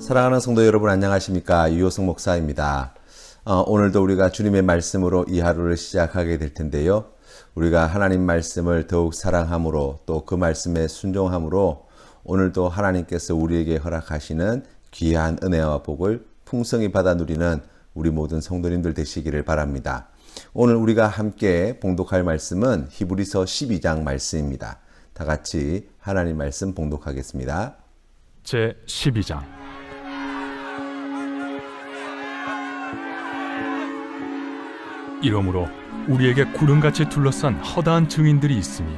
사랑하는 성도 여러분, 안녕하십니까? 유효승 목사입니다. 오늘도 우리가 주님의 말씀으로 이 하루를 시작하게 될 텐데요. 우리가 하나님 말씀을 더욱 사랑함으로 또 그 말씀에 순종함으로 오늘도 하나님께서 우리에게 허락하시는 귀한 은혜와 복을 풍성히 받아 누리는 우리 모든 성도님들 되시기를 바랍니다. 오늘 우리가 함께 봉독할 말씀은 히브리서 12장 말씀입니다. 다 같이 하나님 말씀 봉독하겠습니다. 제 12장. 이러므로 우리에게 구름같이 둘러싼 허다한 증인들이 있으니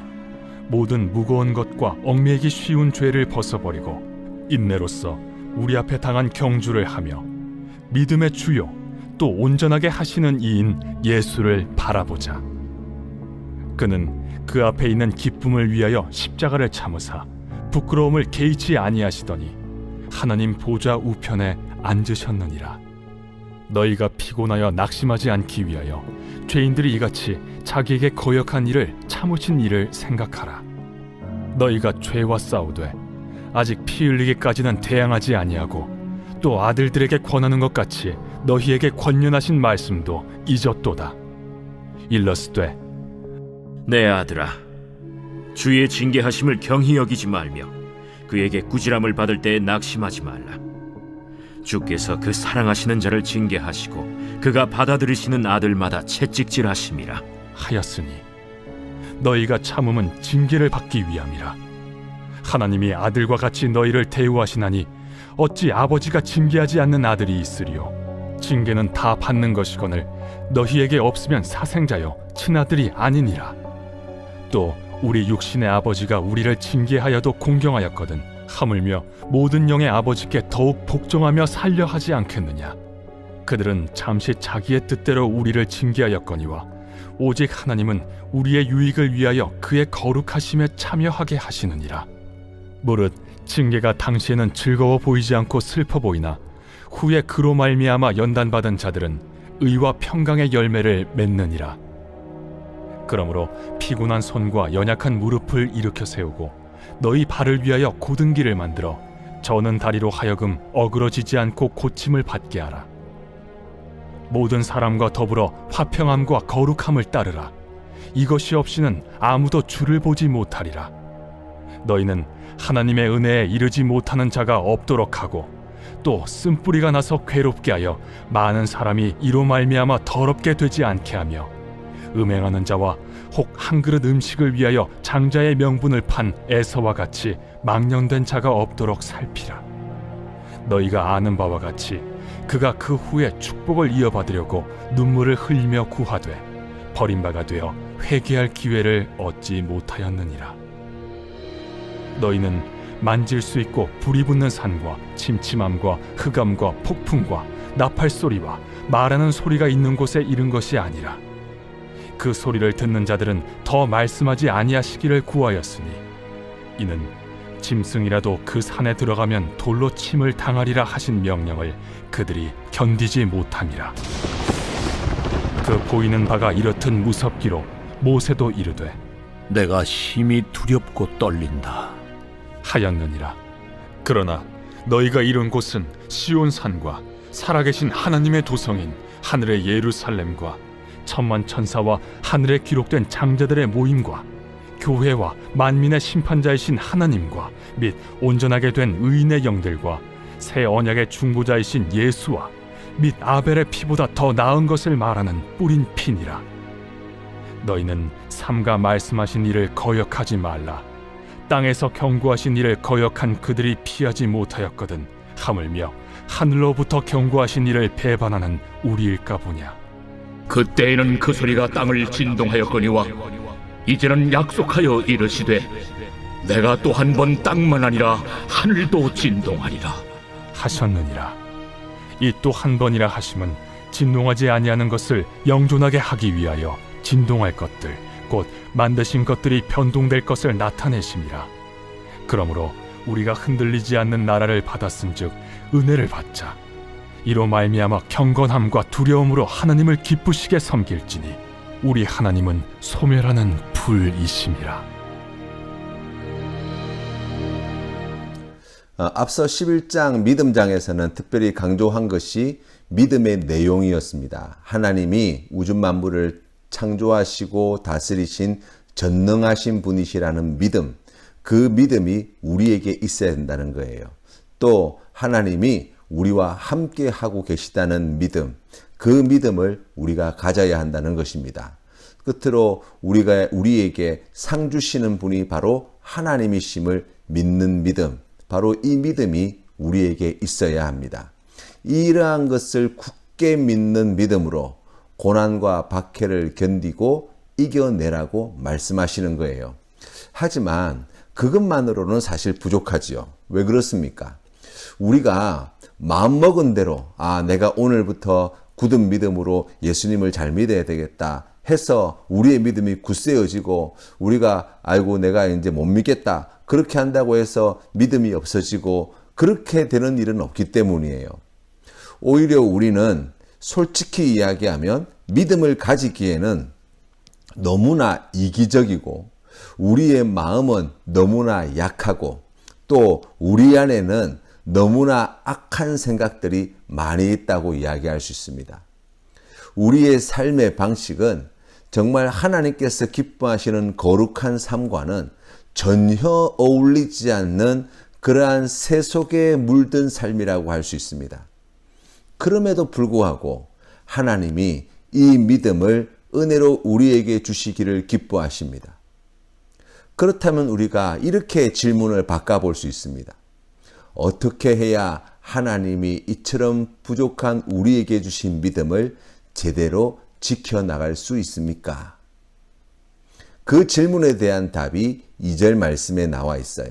모든 무거운 것과 얽매이기 쉬운 죄를 벗어버리고 인내로써 우리 앞에 당한 경주를 하며 믿음의 주요 또 온전하게 하시는 이인 예수를 바라보자. 그는 그 앞에 있는 기쁨을 위하여 십자가를 참으사 부끄러움을 개의치 아니하시더니 하나님 보좌 우편에 앉으셨느니라. 너희가 피곤하여 낙심하지 않기 위하여 죄인들이 이같이 자기에게 거역한 일을 참으신 일을 생각하라. 너희가 죄와 싸우되 아직 피 흘리기까지는 대항하지 아니하고 또 아들들에게 권하는 것 같이 너희에게 권면하신 말씀도 잊었도다. 일러스되 내 아들아, 주의 징계하심을 경히 여기지 말며 그에게 꾸지람을 받을 때에 낙심하지 말라. 주께서 그 사랑하시는 자를 징계하시고 그가 받아들이시는 아들마다 채찍질하심이라 하였으니 너희가 참음은 징계를 받기 위함이라. 하나님이 아들과 같이 너희를 대우하시나니 어찌 아버지가 징계하지 않는 아들이 있으리요. 징계는 다 받는 것이거늘 너희에게 없으면 사생자여 친아들이 아니니라. 또 우리 육신의 아버지가 우리를 징계하여도 공경하였거든 하물며 모든 영의 아버지께 더욱 복종하며 살려 하지 않겠느냐. 그들은 잠시 자기의 뜻대로 우리를 징계하였거니와 오직 하나님은 우리의 유익을 위하여 그의 거룩하심에 참여하게 하시느니라. 무릇 징계가 당시에는 즐거워 보이지 않고 슬퍼 보이나 후에 그로 말미암아 연단받은 자들은 의와 평강의 열매를 맺느니라. 그러므로 피곤한 손과 연약한 무릎을 일으켜 세우고 너희 발을 위하여 곧은 길을 만들어 저는 다리로 하여금 어그러지지 않고 고침을 받게 하라. 모든 사람과 더불어 화평함과 거룩함을 따르라. 이것이 없이는 아무도 주를 보지 못하리라. 너희는 하나님의 은혜에 이르지 못하는 자가 없도록 하고 또 쓴뿌리가 나서 괴롭게 하여 많은 사람이 이로 말미암아 더럽게 되지 않게 하며 음행하는 자와 혹 한 그릇 음식을 위하여 장자의 명분을 판 에서와 같이 망령된 자가 없도록 살피라. 너희가 아는 바와 같이 그가 그 후에 축복을 이어받으려고 눈물을 흘리며 구하되 버림바가 되어 회개할 기회를 얻지 못하였느니라. 너희는 만질 수 있고 불이 붙는 산과 침침함과 흑암과 폭풍과 나팔 소리와 말하는 소리가 있는 곳에 이른 것이 아니라 그 소리를 듣는 자들은 더 말씀하지 아니하시기를 구하였으니 이는 짐승이라도 그 산에 들어가면 돌로 침을 당하리라 하신 명령을 그들이 견디지 못함이라. 그 보이는 바가 이렇듯 무섭기로 모세도 이르되 내가 심히 두렵고 떨린다 하였느니라. 그러나 너희가 이룬 곳은 시온산과 살아계신 하나님의 도성인 하늘의 예루살렘과 천만 천사와 하늘에 기록된 장자들의 모임과 교회와 만민의 심판자이신 하나님과 및 온전하게 된 의인의 영들과 새 언약의 중보자이신 예수와 및 아벨의 피보다 더 나은 것을 말하는 뿌린 피니라. 너희는 삼가 말씀하신 일을 거역하지 말라. 땅에서 경고하신 일을 거역한 그들이 피하지 못하였거든 하물며 하늘로부터 경고하신 일을 배반하는 우리일까 보냐. 그때에는 그 소리가 땅을 진동하였거니와 이제는 약속하여 이르시되 내가 또 한 번 땅만 아니라 하늘도 진동하리라 하셨느니라. 이 또 한 번이라 하심은 진동하지 아니하는 것을 영존하게 하기 위하여 진동할 것들 곧 만드신 것들이 변동될 것을 나타내심이라. 그러므로 우리가 흔들리지 않는 나라를 받았은즉 은혜를 받자. 이로 말미암아 경건함과 두려움으로 하나님을 기쁘시게 섬길지니 우리 하나님은 소멸하는 불이심이라. 앞서 11장 믿음장에서는 특별히 강조한 것이 믿음의 내용이었습니다. 하나님이 우주 만물을 창조하시고 다스리신 전능하신 분이시라는 믿음, 그 믿음이 우리에게 있어야 된다는 거예요. 또 하나님이 우리와 함께 하고 계시다는 믿음, 그 믿음을 우리가 가져야 한다는 것입니다. 끝으로 우리에게 상 주시는 분이 바로 하나님이심을 믿는 믿음, 바로 이 믿음이 우리에게 있어야 합니다. 이러한 것을 굳게 믿는 믿음으로 고난과 박해를 견디고 이겨내라고 말씀하시는 거예요. 하지만 그것만으로는 사실 부족하지요. 왜 그렇습니까? 우리가 마음먹은 대로 내가 오늘부터 굳은 믿음으로 예수님을 잘 믿어야 되겠다 해서 우리의 믿음이 굳세어지고 우리가 내가 이제 못 믿겠다 그렇게 한다고 해서 믿음이 없어지고 그렇게 되는 일은 없기 때문이에요. 오히려 우리는 솔직히 이야기하면 믿음을 가지기에는 너무나 이기적이고 우리의 마음은 너무나 약하고 또 우리 안에는 너무나 악한 생각들이 많이 있다고 이야기할 수 있습니다. 우리의 삶의 방식은 정말 하나님께서 기뻐하시는 거룩한 삶과는 전혀 어울리지 않는 그러한 새 속에 물든 삶이라고 할 수 있습니다. 그럼에도 불구하고 하나님이 이 믿음을 은혜로 우리에게 주시기를 기뻐하십니다. 그렇다면 우리가 이렇게 질문을 바꿔볼 수 있습니다. 어떻게 해야 하나님이 이처럼 부족한 우리에게 주신 믿음을 제대로 지켜나갈 수 있습니까? 그 질문에 대한 답이 2절 말씀에 나와 있어요.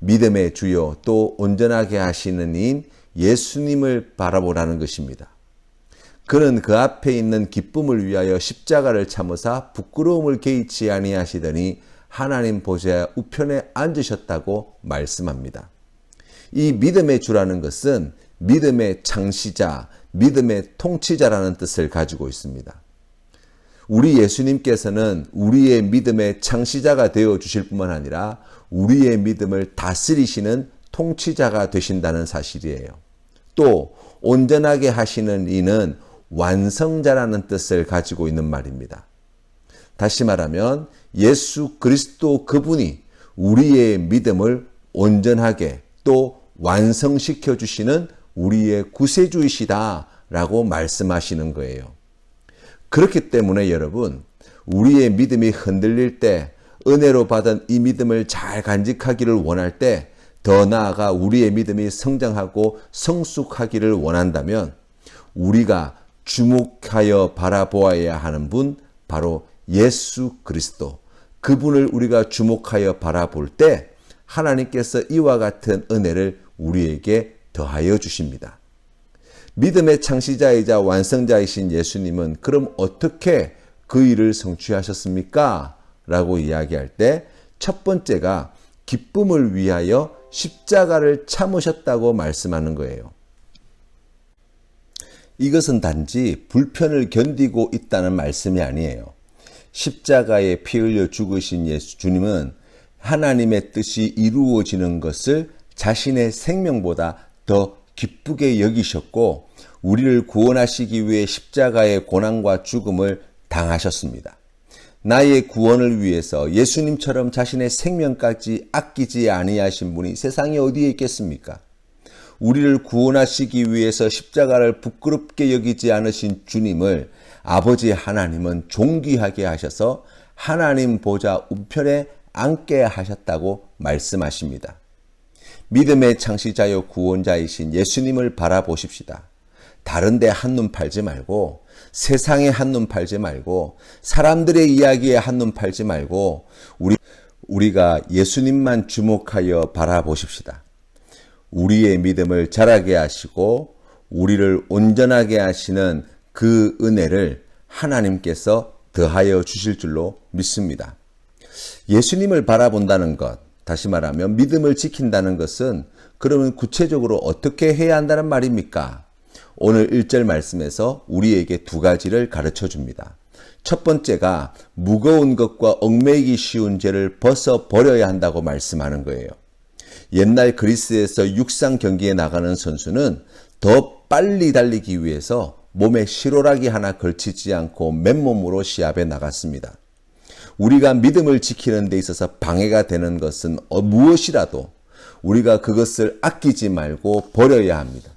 믿음의 주요 또 온전하게 하시는 이인 예수님을 바라보라는 것입니다. 그는 그 앞에 있는 기쁨을 위하여 십자가를 참으사 부끄러움을 개의치 아니하시더니 하나님 보좌 우편에 앉으셨다고 말씀합니다. 이 믿음의 주라는 것은 믿음의 창시자, 믿음의 통치자라는 뜻을 가지고 있습니다. 우리 예수님께서는 우리의 믿음의 창시자가 되어 주실 뿐만 아니라 우리의 믿음을 다스리시는 통치자가 되신다는 사실이에요. 또 온전하게 하시는 이는 완성자라는 뜻을 가지고 있는 말입니다. 다시 말하면 예수 그리스도 그분이 우리의 믿음을 온전하게 또 완성시켜 주시는 우리의 구세주이시다라고 말씀하시는 거예요. 그렇기 때문에 여러분, 우리의 믿음이 흔들릴 때 은혜로 받은 이 믿음을 잘 간직하기를 원할 때 더 나아가 우리의 믿음이 성장하고 성숙하기를 원한다면 우리가 주목하여 바라보아야 하는 분 바로 예수 그리스도, 그분을 우리가 주목하여 바라볼 때 하나님께서 이와 같은 은혜를 우리에게 더하여 주십니다. 믿음의 창시자이자 완성자이신 예수님은 그럼 어떻게 그 일을 성취하셨습니까? 라고 이야기할 때 첫 번째가 기쁨을 위하여 십자가를 참으셨다고 말씀하는 거예요. 이것은 단지 불편을 견디고 있다는 말씀이 아니에요. 십자가에 피 흘려 죽으신 주님은 하나님의 뜻이 이루어지는 것을 자신의 생명보다 더 기쁘게 여기셨고 우리를 구원하시기 위해 십자가의 고난과 죽음을 당하셨습니다. 나의 구원을 위해서 예수님처럼 자신의 생명까지 아끼지 아니하신 분이 세상에 어디에 있겠습니까? 우리를 구원하시기 위해서 십자가를 부끄럽게 여기지 않으신 주님을 아버지 하나님은 존귀하게 하셔서 하나님 보좌 우편에 앉게 하셨다고 말씀하십니다. 믿음의 창시자요 구원자이신 예수님을 바라보십시다. 다른 데 한눈 팔지 말고 세상에 한눈 팔지 말고 사람들의 이야기에 한눈 팔지 말고 우리가 예수님만 주목하여 바라보십시다. 우리의 믿음을 자라게 하시고 우리를 온전하게 하시는 그 은혜를 하나님께서 더하여 주실 줄로 믿습니다. 예수님을 바라본다는 것, 다시 말하면 믿음을 지킨다는 것은 그러면 구체적으로 어떻게 해야 한다는 말입니까? 오늘 1절 말씀에서 우리에게 두 가지를 가르쳐 줍니다. 첫 번째가 무거운 것과 얽매이기 쉬운 죄를 벗어버려야 한다고 말씀하는 거예요. 옛날 그리스에서 육상 경기에 나가는 선수는 더 빨리 달리기 위해서 몸에 실오라기 하나 걸치지 않고 맨몸으로 시합에 나갔습니다. 우리가 믿음을 지키는 데 있어서 방해가 되는 것은 무엇이라도 우리가 그것을 아끼지 말고 버려야 합니다.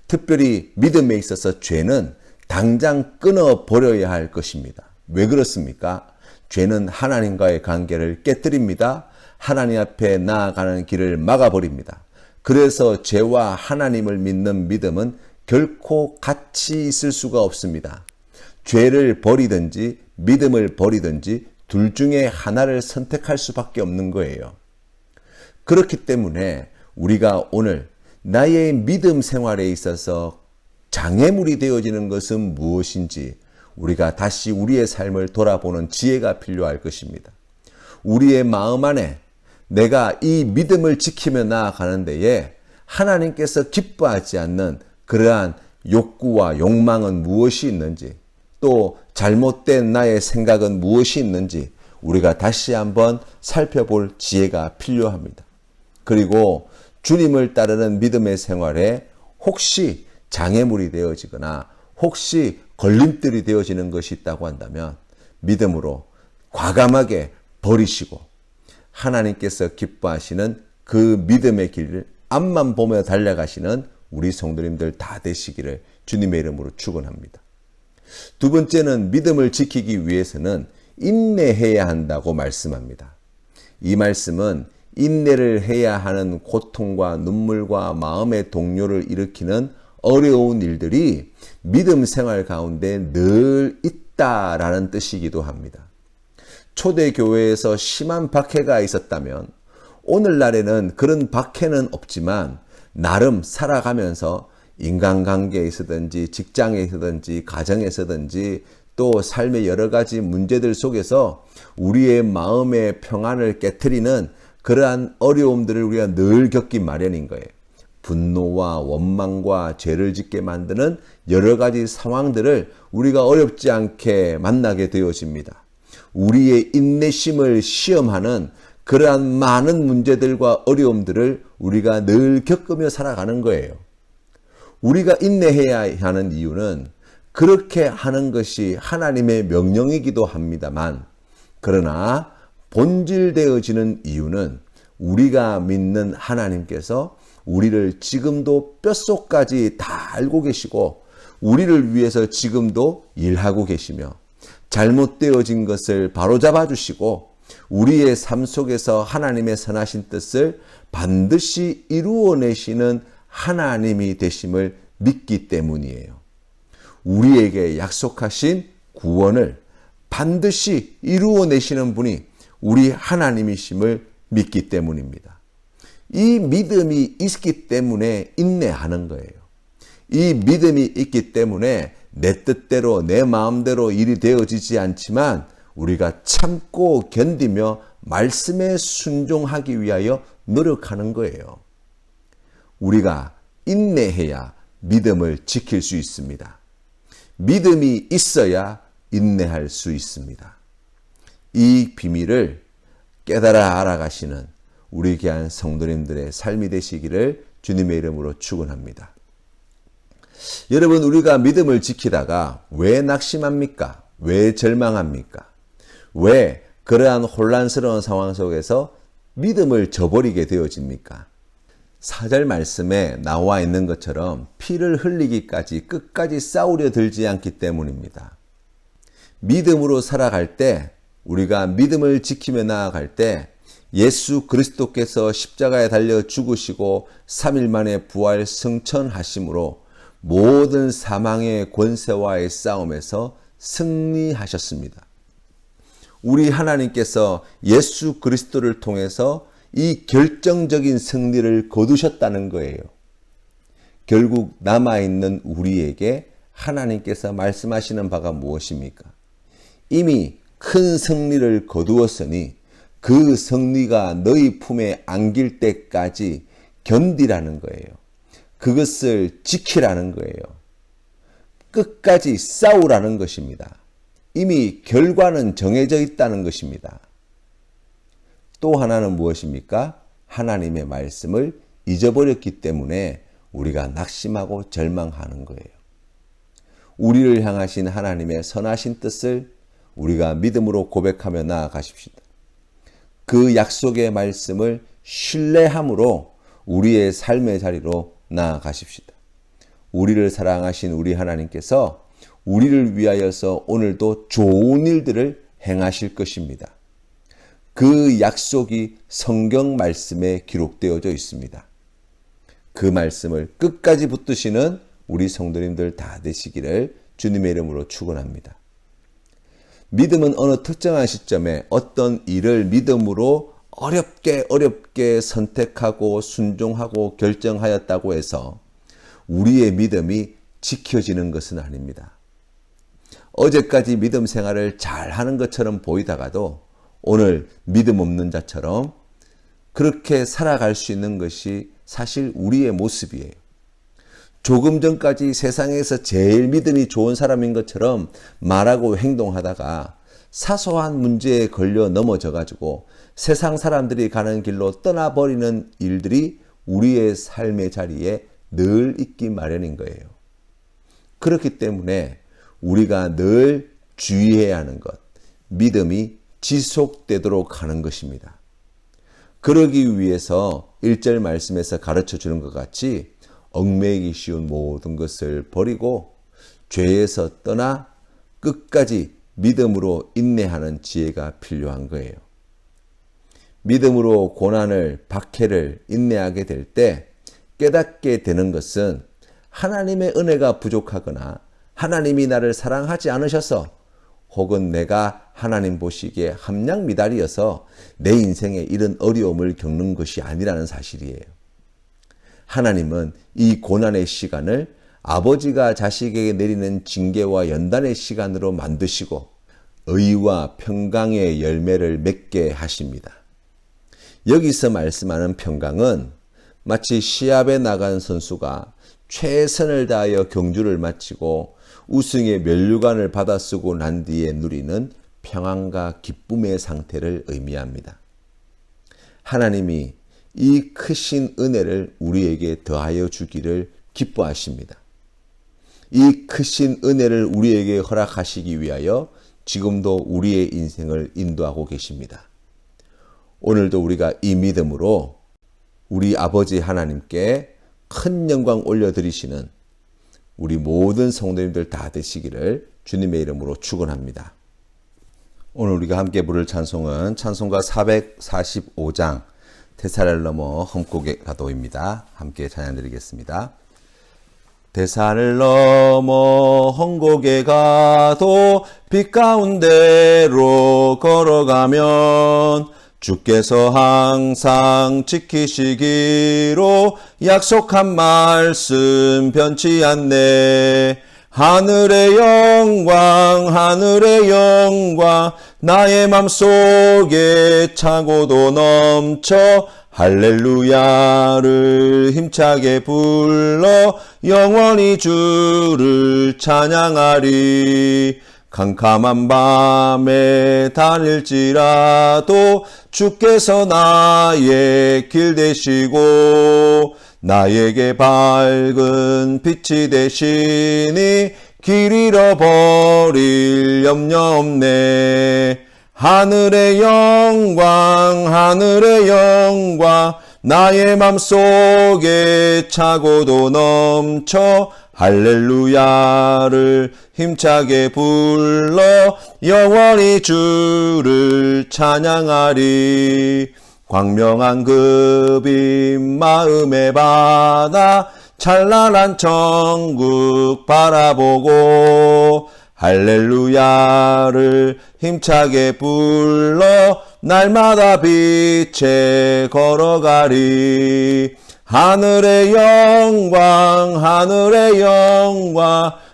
특별히 믿음에 있어서 죄는 당장 끊어버려야 할 것입니다. 왜 그렇습니까? 죄는 하나님과의 관계를 깨뜨립니다. 하나님 앞에 나아가는 길을 막아버립니다. 그래서 죄와 하나님을 믿는 믿음은 결코 같이 있을 수가 없습니다. 죄를 버리든지 믿음을 버리든지 둘 중에 하나를 선택할 수밖에 없는 거예요. 그렇기 때문에 우리가 오늘 나의 믿음 생활에 있어서 장애물이 되어지는 것은 무엇인지 우리가 다시 우리의 삶을 돌아보는 지혜가 필요할 것입니다. 우리의 마음 안에 내가 이 믿음을 지키며 나아가는 데에 하나님께서 기뻐하지 않는 그러한 욕구와 욕망은 무엇이 있는지, 또 잘못된 나의 생각은 무엇이 있는지 우리가 다시 한번 살펴볼 지혜가 필요합니다. 그리고 주님을 따르는 믿음의 생활에 혹시 장애물이 되어지거나 혹시 걸림돌이 되어지는 것이 있다고 한다면 믿음으로 과감하게 버리시고 하나님께서 기뻐하시는 그 믿음의 길을 앞만 보며 달려가시는 우리 성도님들 다 되시기를 주님의 이름으로 축원합니다. 두 번째는 믿음을 지키기 위해서는 인내해야 한다고 말씀합니다. 이 말씀은 인내를 해야 하는 고통과 눈물과 마음의 동요를 일으키는 어려운 일들이 믿음 생활 가운데 늘 있다라는 뜻이기도 합니다. 초대교회에서 심한 박해가 있었다면 오늘날에는 그런 박해는 없지만 나름 살아가면서 인간관계에서든지 직장에서든지 가정에서든지 또 삶의 여러 가지 문제들 속에서 우리의 마음의 평안을 깨트리는 그러한 어려움들을 우리가 늘 겪기 마련인 거예요. 분노와 원망과 죄를 짓게 만드는 여러 가지 상황들을 우리가 어렵지 않게 만나게 되어집니다. 우리의 인내심을 시험하는 그러한 많은 문제들과 어려움들을 우리가 늘 겪으며 살아가는 거예요. 우리가 인내해야 하는 이유는 그렇게 하는 것이 하나님의 명령이기도 합니다만, 그러나 본질되어지는 이유는 우리가 믿는 하나님께서 우리를 지금도 뼛속까지 다 알고 계시고 우리를 위해서 지금도 일하고 계시며 잘못되어진 것을 바로잡아 주시고 우리의 삶 속에서 하나님의 선하신 뜻을 반드시 이루어내시는 하나님이 되심을 믿기 때문이에요. 우리에게 약속하신 구원을 반드시 이루어내시는 분이 우리 하나님이심을 믿기 때문입니다. 이 믿음이 있기 때문에 인내하는 거예요. 이 믿음이 있기 때문에 내 뜻대로 내 마음대로 일이 되어지지 않지만 우리가 참고 견디며 말씀에 순종하기 위하여 노력하는 거예요. 우리가 인내해야 믿음을 지킬 수 있습니다. 믿음이 있어야 인내할 수 있습니다. 이 비밀을 깨달아 알아가시는 우리 귀한 성도님들의 삶이 되시기를 주님의 이름으로 축원합니다. 여러분, 우리가 믿음을 지키다가 왜 낙심합니까? 왜 절망합니까? 왜 그러한 혼란스러운 상황 속에서 믿음을 저버리게 되어집니까? 4절 말씀에 나와 있는 것처럼 피를 흘리기까지 끝까지 싸우려 들지 않기 때문입니다. 믿음으로 살아갈 때, 우리가 믿음을 지키며 나아갈 때 예수 그리스도께서 십자가에 달려 죽으시고 3일 만에 부활 승천하심으로 모든 사망의 권세와의 싸움에서 승리하셨습니다. 우리 하나님께서 예수 그리스도를 통해서 이 결정적인 승리를 거두셨다는 거예요. 결국 남아있는 우리에게 하나님께서 말씀하시는 바가 무엇입니까? 이미 큰 승리를 거두었으니 그 승리가 너희 품에 안길 때까지 견디라는 거예요. 그것을 지키라는 거예요. 끝까지 싸우라는 것입니다. 이미 결과는 정해져 있다는 것입니다. 또 하나는 무엇입니까? 하나님의 말씀을 잊어버렸기 때문에 우리가 낙심하고 절망하는 거예요. 우리를 향하신 하나님의 선하신 뜻을 우리가 믿음으로 고백하며 나아가십시다. 그 약속의 말씀을 신뢰함으로 우리의 삶의 자리로 나아가십시다. 우리를 사랑하신 우리 하나님께서 우리를 위하여서 오늘도 좋은 일들을 행하실 것입니다. 그 약속이 성경 말씀에 기록되어져 있습니다. 그 말씀을 끝까지 붙드시는 우리 성도님들 다 되시기를 주님의 이름으로 축원합니다. 믿음은 어느 특정한 시점에 어떤 일을 믿음으로 어렵게 선택하고 순종하고 결정하였다고 해서 우리의 믿음이 지켜지는 것은 아닙니다. 어제까지 믿음 생활을 잘 하는 것처럼 보이다가도 오늘 믿음 없는 자처럼 그렇게 살아갈 수 있는 것이 사실 우리의 모습이에요. 조금 전까지 세상에서 제일 믿음이 좋은 사람인 것처럼 말하고 행동하다가 사소한 문제에 걸려 넘어져 가지고 세상 사람들이 가는 길로 떠나버리는 일들이 우리의 삶의 자리에 늘 있기 마련인 거예요. 그렇기 때문에 우리가 늘 주의해야 하는 것, 믿음이 지속되도록 하는 것입니다. 그러기 위해서 1절 말씀에서 가르쳐 주는 것 같이 얽매이기 쉬운 모든 것을 버리고 죄에서 떠나 끝까지 믿음으로 인내하는 지혜가 필요한 거예요. 믿음으로 고난을, 박해를 인내하게 될 때 깨닫게 되는 것은 하나님의 은혜가 부족하거나 하나님이 나를 사랑하지 않으셔서 혹은 내가 하나님 보시기에 함량미달이어서 내 인생에 이런 어려움을 겪는 것이 아니라는 사실이에요. 하나님은 이 고난의 시간을 아버지가 자식에게 내리는 징계와 연단의 시간으로 만드시고 의와 평강의 열매를 맺게 하십니다. 여기서 말씀하는 평강은 마치 시합에 나간 선수가 최선을 다하여 경주를 마치고 우승의 면류관을 받아 쓰고 난 뒤에 누리는 평안과 기쁨의 상태를 의미합니다. 하나님이 이 크신 은혜를 우리에게 더하여 주기를 기뻐하십니다. 이 크신 은혜를 우리에게 허락하시기 위하여 지금도 우리의 인생을 인도하고 계십니다. 오늘도 우리가 이 믿음으로 우리 아버지 하나님께 큰 영광 올려드리시는 우리 모든 성도님들 다 되시기를 주님의 이름으로 축원합니다. 오늘 우리가 함께 부를 찬송은 찬송가 445장 대산을 넘어 험곡의 가도입니다. 함께 찬양 드리겠습니다. 대산을 넘어 험곡의 가도 빛 가운데로 걸어가면 주께서 항상 지키시기로 약속한 말씀 변치 않네. 하늘의 영광 나의 맘속에 차고도 넘쳐 할렐루야를 힘차게 불러 영원히 주를 찬양하리. 캄캄한 밤에 다닐지라도 주께서 나의 길 되시고 나에게 밝은 빛이 되시니 길 잃어버릴 염려 없네. 하늘의 영광 나의 맘속에 차고도 넘쳐 할렐루야를 힘차게 불러 영원히 주를 찬양하리. 광명한 그 빛 마음에 받아 찬란한 천국 바라보고 할렐루야를 힘차게 불러 날마다 빛에 걸어가리. 하늘의 영광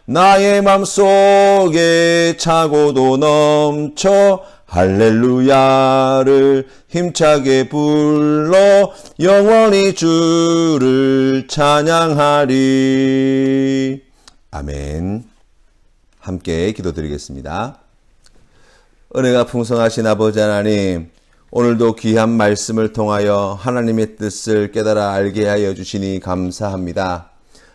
나의 맘속에 차고도 넘쳐 할렐루야를 힘차게 불러 영원히 주를 찬양하리. 아멘. 함께 기도드리겠습니다. 은혜가 풍성하신 아버지 하나님, 오늘도 귀한 말씀을 통하여 하나님의 뜻을 깨달아 알게 하여 주시니 감사합니다.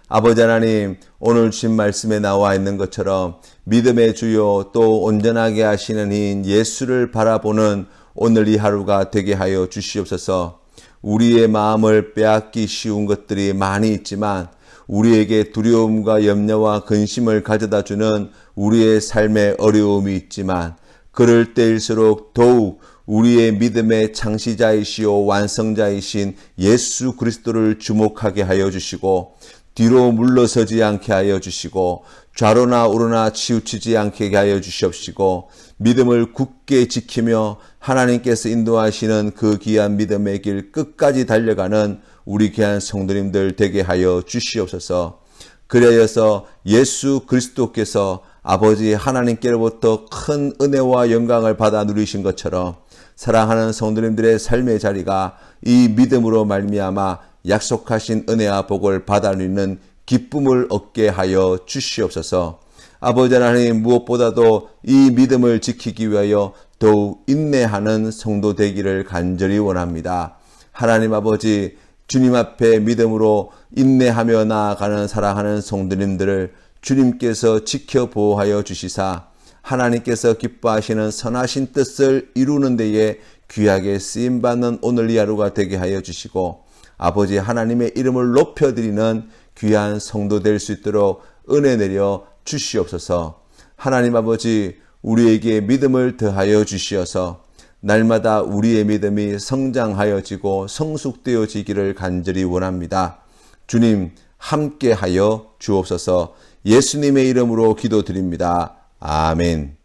아버지 하나님, 오늘 주신 말씀에 나와 있는 것처럼 믿음의 주요 또 온전하게 하시는 이인 예수를 바라보는 오늘 이 하루가 되게 하여 주시옵소서. 우리의 마음을 빼앗기 쉬운 것들이 많이 있지만 우리에게 두려움과 염려와 근심을 가져다 주는 우리의 삶의 어려움이 있지만 그럴 때일수록 더욱 우리의 믿음의 창시자이시오 완성자이신 예수 그리스도를 주목하게 하여 주시고 뒤로 물러서지 않게 하여 주시고 좌로나 우로나 치우치지 않게 하여 주시옵시고 믿음을 굳게 지키며 하나님께서 인도하시는 그 귀한 믿음의 길 끝까지 달려가는 우리 귀한 성도님들 되게 하여 주시옵소서. 그리하여서 예수 그리스도께서 아버지 하나님께로부터 큰 은혜와 영광을 받아 누리신 것처럼 사랑하는 성도님들의 삶의 자리가 이 믿음으로 말미암아 약속하신 은혜와 복을 받아 누리는 기쁨을 얻게 하여 주시옵소서. 아버지 하나님, 무엇보다도 이 믿음을 지키기 위하여 더욱 인내하는 성도 되기를 간절히 원합니다. 하나님 아버지, 주님 앞에 믿음으로 인내하며 나아가는 사랑하는 성도님들을 주님께서 지켜 보호하여 주시사 하나님께서 기뻐하시는 선하신 뜻을 이루는 데에 귀하게 쓰임받는 오늘 이 하루가 되게 하여 주시고 아버지 하나님의 이름을 높여드리는 귀한 성도 될 수 있도록 은혜 내려 주시옵소서. 하나님 아버지, 우리에게 믿음을 더하여 주시어서 날마다 우리의 믿음이 성장하여지고 성숙되어지기를 간절히 원합니다. 주님 함께하여 주옵소서. 예수님의 이름으로 기도드립니다. 아멘.